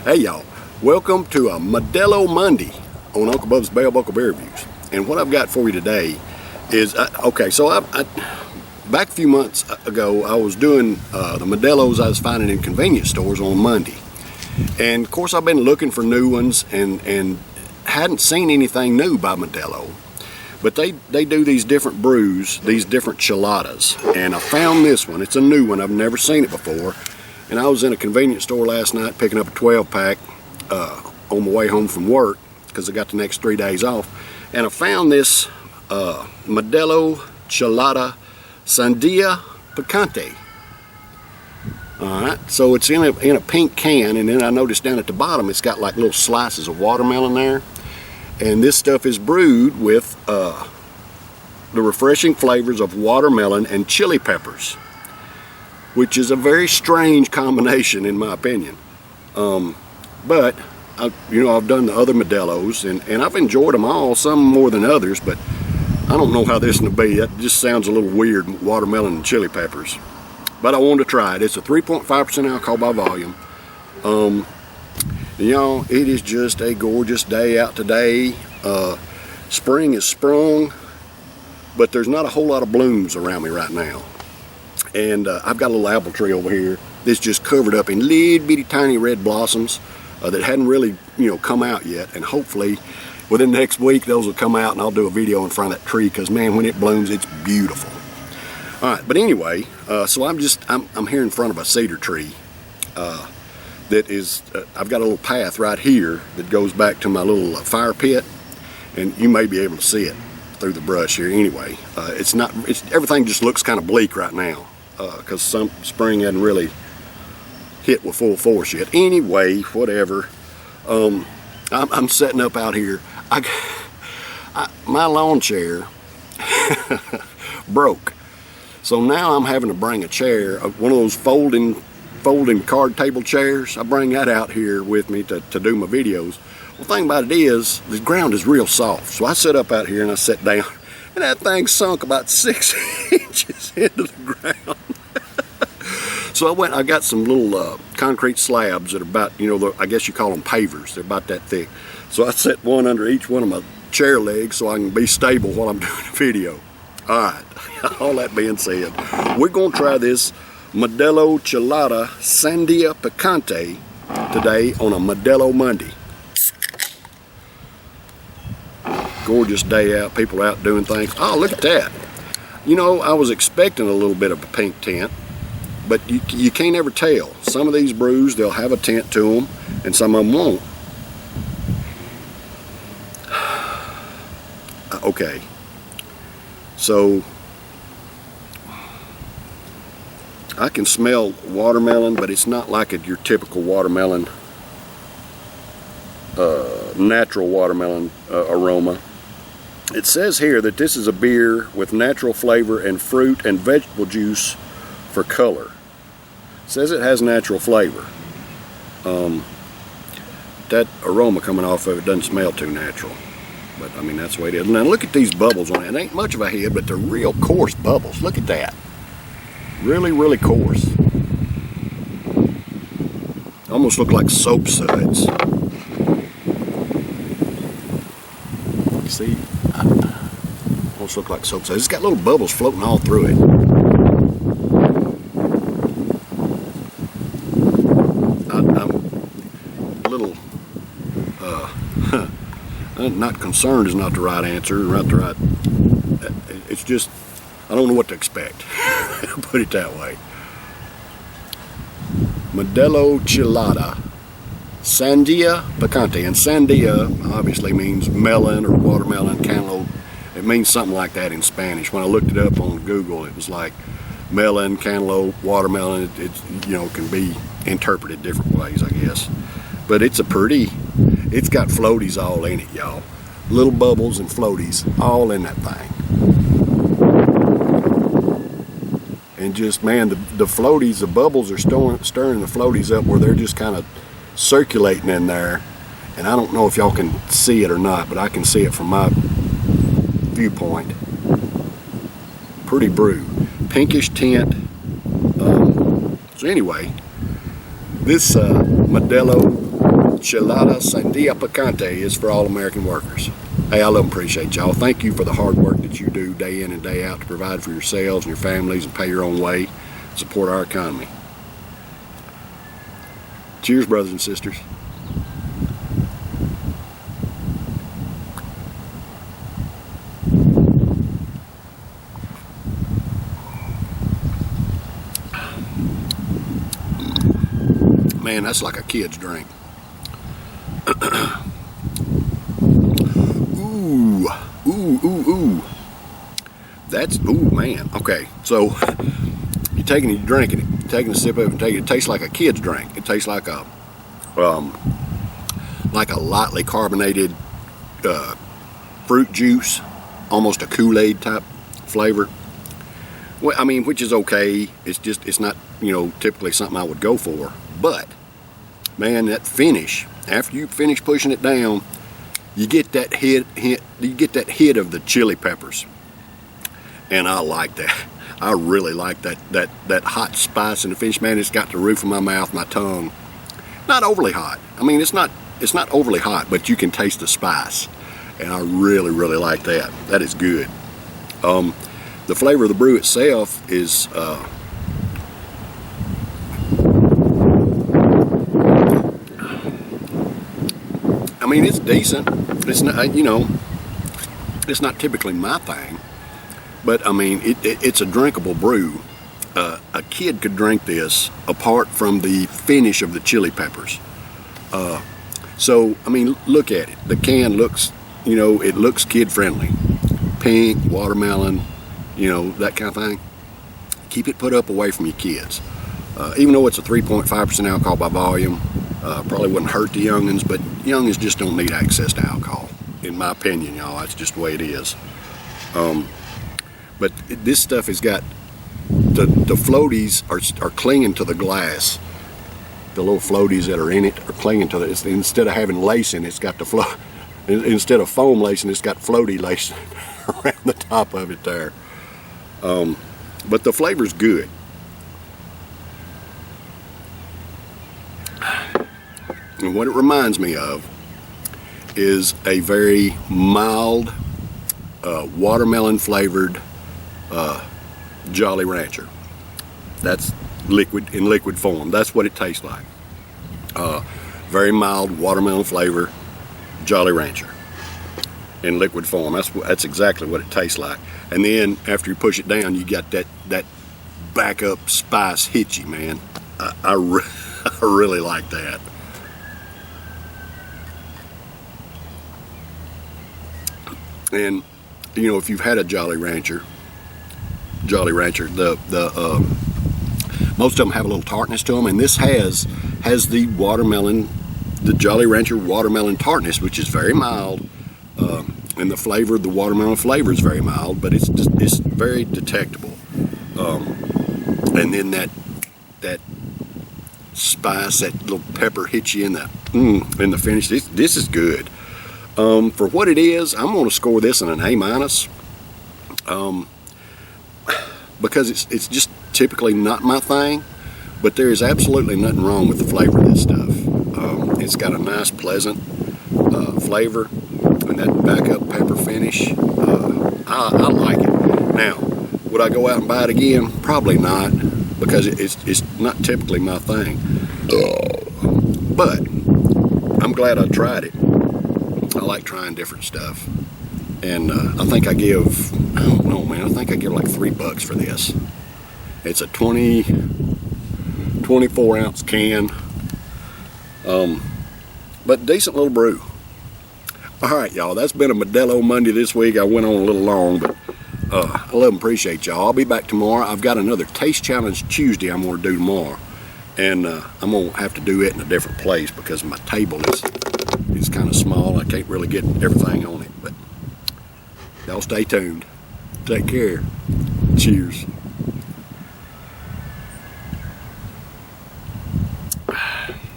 Hey y'all, welcome to a Modelo Monday on Uncle Bub's Bell Buckle Beer Reviews. And what I've got for you today is, back a few months ago, I was doing the Modelos I was finding in convenience stores on Monday. And of course I've been looking for new ones and hadn't seen anything new by Modelo. But they do these different brews, these different cheladas. And I found this one. It's a new one. I've never seen it before. And I was in a convenience store last night picking up a 12-pack on my way home from work because I got the next 3 days off. And I found this Modelo Chelada Sandia Picante. Alright, so it's in a pink can, and then I noticed down at the bottom it's got like little slices of watermelon there. And this stuff is brewed with the refreshing flavors of watermelon and chili peppers, which is a very strange combination in my opinion. But I've done the other Modelos and I've enjoyed them all, some more than others, but I don't know how this one will be. That just sounds a little weird, watermelon and chili peppers. But I wanted to try it. It's a 3.5% alcohol by volume. Y'all, it is just a gorgeous day out today. Spring is sprung, but there's not a whole lot of blooms around me right now. And I've got a little apple tree over here that's just covered up in little bitty tiny red blossoms that hadn't really come out yet. And hopefully within the next week those will come out and I'll do a video in front of that tree, because man, when it blooms it's beautiful. All right, but anyway, so I'm here in front of a cedar tree that is, I've got a little path right here that goes back to my little fire pit, and you may be able to see it through the brush here. Anyway, everything just looks kind of bleak right now because spring hasn't really hit with full force yet. Anyway, whatever. I'm setting up out here. My lawn chair broke, so now I'm having to bring a chair, one of those folding card table chairs. I bring that out here with me to do my videos. Well, the thing about it is, the ground is real soft. So I sit up out here and I sit down, and that thing sunk about 6 inches into the ground. So I got some little concrete slabs that are about, I guess you call them pavers. They're about that thick. So I set one under each one of my chair legs so I can be stable while I'm doing the video. All right, all that being said, we're going to try this Modelo Chelada Sandia Picante today on a Modelo Monday. Gorgeous day out, people out doing things. Oh, look at that. I was expecting a little bit of a pink tint, but you can't ever tell. Some of these brews, they'll have a tint to them, and some of them won't. Okay, so I can smell watermelon, but it's not like your typical watermelon, natural watermelon aroma. It says here that this is a beer with natural flavor and fruit and vegetable juice for color. It says it has natural flavor. That aroma coming off of it doesn't smell too natural. But I mean, that's the way it is. Now look at these bubbles on it. It ain't much of a head, but they're real coarse bubbles. Look at that. Really, really coarse. Almost look like soap suds. See? Almost look like soap suds. It's got little bubbles floating all through it. I'm a little, not concerned is not the right answer. It's just, I don't know what to expect. Put it that way. Modelo Chelada Sandia Picante. And Sandia obviously means melon or watermelon, cantaloupe. It means something like that in Spanish. When I looked it up on Google, it was like melon, cantaloupe, watermelon. It can be interpreted different ways, I guess. But it's it's got floaties all in it, y'all. Little bubbles and floaties all in that thing. And just, man, the floaties, the bubbles are stirring the floaties up where they're just kind of circulating in there. And I don't know if y'all can see it or not, but I can see it from my viewpoint. Pretty brew. Pinkish tint. So anyway, this Modelo Chelada, Sandia, Picante is for all American workers. Hey, I love and appreciate y'all. Thank you for the hard work that you do day in and day out to provide for yourselves and your families and pay your own way, support our economy. Cheers, brothers and sisters. Man, that's like a kid's drink. Ooh, ooh, ooh, ooh. That's, ooh, man. Okay, so you're taking it, you're drinking it, you're taking a sip of it, it tastes like a kid's drink. It tastes like a lightly carbonated fruit juice, almost a Kool-Aid type flavor. Well, I mean, which is okay. It's not, typically something I would go for. But, man, that finish, after you finish pushing it down, you get that hit of the chili peppers. And I like that. I really like that hot spice in the finish. Man, it's got the roof of my mouth, my tongue. Not overly hot. I mean, it's not overly hot, but you can taste the spice. And I really, really like that. That is good. The flavor of the brew itself is I mean, it's decent. It's not, it's not typically my thing, but I mean, it's a drinkable brew. A kid could drink this apart from the finish of the chili peppers. So, I mean, look at it. The can looks, it looks kid friendly. Pink, watermelon, that kind of thing. Keep it put up away from your kids. Even though it's a 3.5% alcohol by volume, probably wouldn't hurt the youngins, but youngins just don't need access to alcohol, in my opinion, y'all. That's just the way it is. But this stuff has got, the floaties are clinging to the glass. The little floaties that are in it are clinging to it. Instead of having lacing, it's got the instead of foam lacing, it's got floaty lacing around the top of it there. But the flavor's good. And what it reminds me of is a very mild, watermelon flavored Jolly Rancher. That's in liquid form. That's what it tastes like. Very mild watermelon flavor Jolly Rancher in liquid form. That's exactly what it tastes like. And then after you push it down, you got that backup spice hit you, man. I really like that. And if you've had a Jolly Rancher, the most of them have a little tartness to them, and this has the watermelon, the Jolly Rancher watermelon tartness, which is very mild, and the flavor, the watermelon flavor is very mild, but it's very detectable. And then that spice, that little pepper hits you in the finish. This is good. For what it is, I'm going to score this in an A-, because it's just typically not my thing, but there is absolutely nothing wrong with the flavor of this stuff. It's got a nice, pleasant flavor, and that backup pepper finish. I like it. Now, would I go out and buy it again? Probably not, because it's not typically my thing. But I'm glad I tried it. I like trying different stuff. And I think I give like $3 for this. It's a 24 ounce can. But decent little brew. Alright, y'all, that's been a Modelo Monday this week. I went on a little long, but I love and appreciate y'all. I'll be back tomorrow. I've got another Taste Challenge Tuesday I'm going to do tomorrow. And I'm going to have to do it in a different place because my table is kind of small. I can't really get everything on it. But y'all stay tuned. Take care. Cheers.